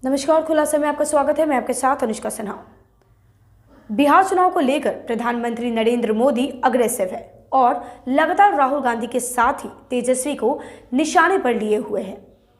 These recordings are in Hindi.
नमस्कार, खुलासे में आपका स्वागत है। मैं आपके साथ अनुष्का सिन्हा। बिहार चुनाव को लेकर प्रधानमंत्री नरेंद्र मोदी अग्रेसिव है और लगातार राहुल गांधी के साथ ही तेजस्वी को निशाने पर लिए हुए हैं।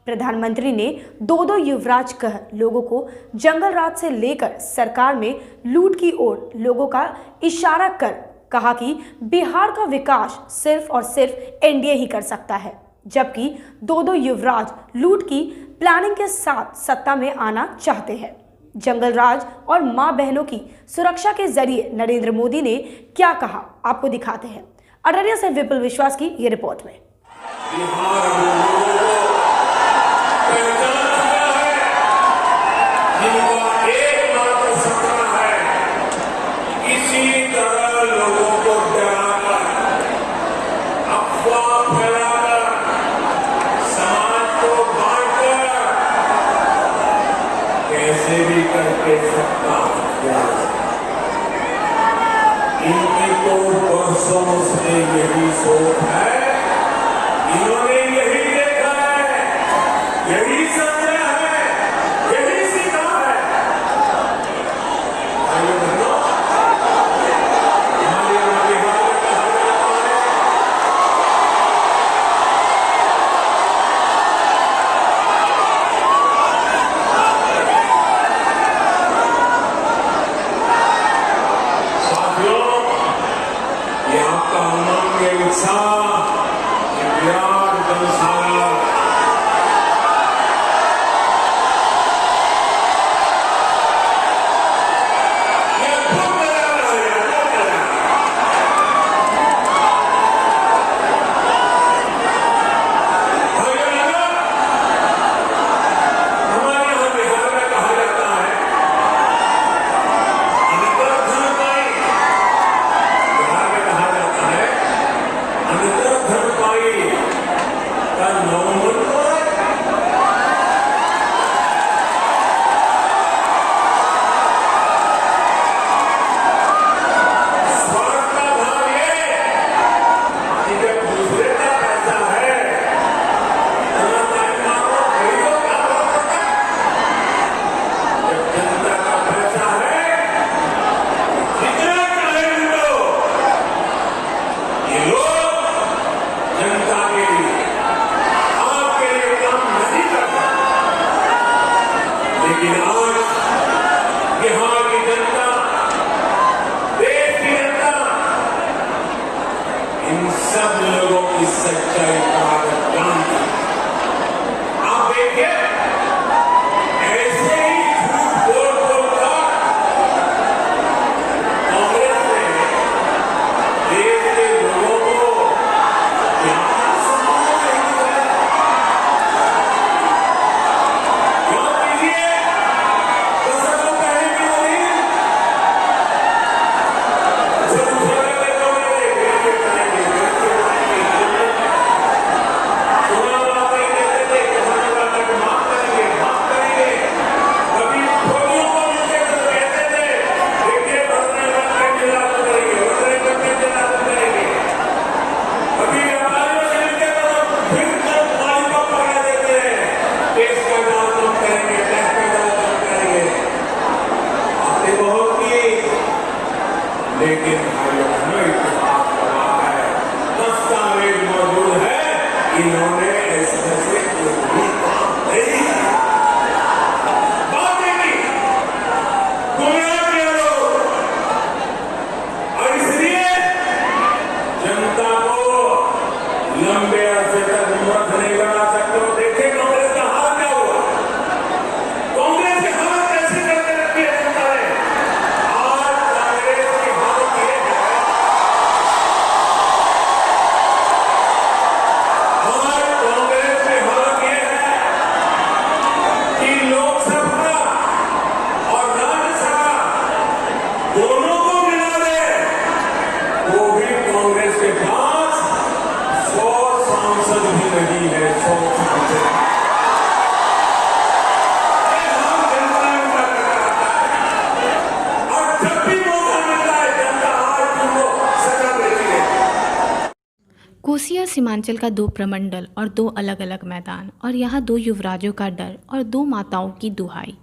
प्रधानमंत्री ने दो युवराज कह लोगों को जंगल राज से लेकर सरकार में लूट की ओर लोगों का इशारा कर कहा कि बिहार का विकास सिर्फ और सिर्फ एनडीए ही कर सकता है, जबकि दो युवराज लूट की प्लानिंग के साथ सत्ता में आना चाहते हैं। जंगल राज और मां बहनों की सुरक्षा के जरिए नरेंद्र मोदी ने क्या कहा, आपको दिखाते हैं। अररिया से विपुल विश्वास की ये रिपोर्ट में। करके सत्ता इनकी तो वर्षों से यही सोच है, इन्होंने यही देखा है, यही समझा है, यही सीखा है। सब लोगों की सच्चाई आप देखिए, ऐसे ही झूठ बोल बोलकर कांग्रेस ने देश के लोगों को क्या कीजिए कसम कहने की नहीं लेकिन इतिहास बना है, दस्तावेज मौजूद है, इन्होंने ऐसे से कोई काम नहीं किया। बातें की गुमराह किया लोग, और इसलिए जनता को लंबे अरसे तक मूर्ख नहीं बना सकते हो। देखिए कांग्रेस का हाल क्या हुआ, कांग्रेस की हालत कैसी करके रखी है जनता ने। अररिया सीमांचल का 2 प्रमंडल और 2 अलग अलग मैदान, और यहाँ 2 युवराजों का डर और 2 माताओं की दुहाई।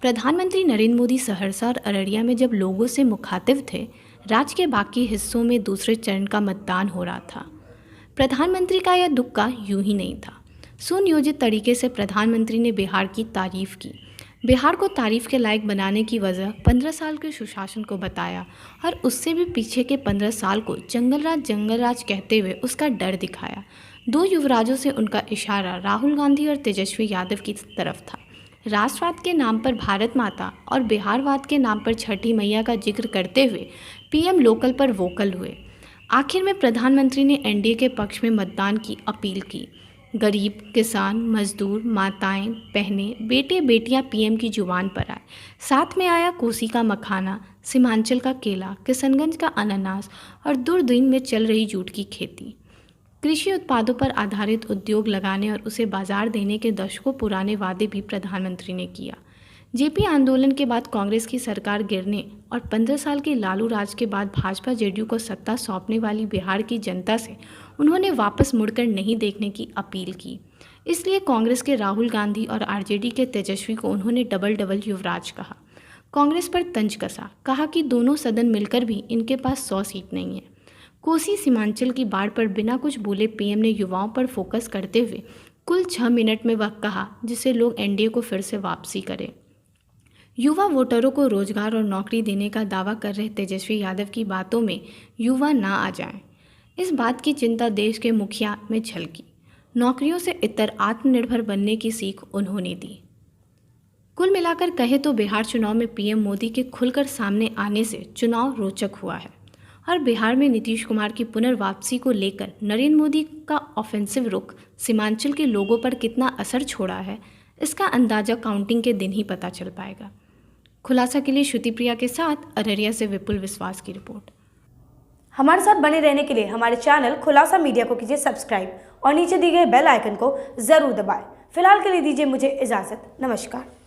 प्रधानमंत्री नरेंद्र मोदी सहरसा और अररिया में जब लोगों से मुखातिब थे, राज्य के बाकी हिस्सों में दूसरे चरण का मतदान हो रहा था। प्रधानमंत्री का यह दुक्का यूं ही नहीं था। सुनियोजित तरीके से प्रधानमंत्री ने बिहार की तारीफ की। बिहार को तारीफ के लायक बनाने की वजह 15 साल के सुशासन को बताया और उससे भी पीछे के 15 साल को जंगल राज कहते हुए उसका डर दिखाया। 2 युवराजों से उनका इशारा राहुल गांधी और तेजस्वी यादव की तरफ था। राष्ट्रवाद के नाम पर भारत माता और बिहारवाद के नाम पर छठी मैया का जिक्र करते हुए पीएम लोकल पर वोकल हुए। आखिर में प्रधानमंत्री ने एनडीए के पक्ष में मतदान की अपील की। गरीब, किसान, मजदूर, माताएं, बहनें, बेटे बेटियां पीएम की जुबान पर आए। साथ में आया कोसी का मखाना, सीमांचल का केला, किशनगंज का अनानास और दूरदूर में चल रही जूट की खेती। कृषि उत्पादों पर आधारित उद्योग लगाने और उसे बाजार देने के दशकों पुराने वादे भी प्रधानमंत्री ने किया। जेपी आंदोलन के बाद कांग्रेस की सरकार गिरने और 15 साल के लालू राज के बाद भाजपा जेडीयू को सत्ता सौंपने वाली बिहार की जनता से उन्होंने वापस मुड़कर नहीं देखने की अपील की। इसलिए कांग्रेस के राहुल गांधी और आरजेडी के तेजस्वी को उन्होंने डबल युवराज कहा। कांग्रेस पर तंज कसा, कहा कि दोनों सदन मिलकर भी इनके पास 100 सीट नहीं है। कोसी सीमांचल की बाढ़ पर बिना कुछ बोले पीएम ने युवाओं पर फोकस करते हुए कुल 6 मिनट में वह कहा जिसे लोग एनडीए को फिर से वापसी करें। युवा वोटरों को रोजगार और नौकरी देने का दावा कर रहे तेजस्वी यादव की बातों में युवा ना आ जाएं, इस बात की चिंता देश के मुखिया में झलकी। नौकरियों से इतर आत्मनिर्भर बनने की सीख उन्होंने दी। कुल मिलाकर कहे तो बिहार चुनाव में पीएम मोदी के खुलकर सामने आने से चुनाव रोचक हुआ है और बिहार में नीतीश कुमार की पुनर्वापसी को लेकर नरेंद्र मोदी का ऑफेंसिव रुख सीमांचल के लोगों पर कितना असर छोड़ा है, इसका अंदाजा काउंटिंग के दिन ही पता चल पाएगा। खुलासा के लिए श्रुति प्रिया के साथ अररिया से विपुल विश्वास की रिपोर्ट। हमारे साथ बने रहने के लिए हमारे चैनल खुलासा मीडिया को कीजिए सब्सक्राइब और नीचे दिए गए बेल आइकन को जरूर दबाएं। फिलहाल के लिए दीजिए मुझे इजाजत। नमस्कार।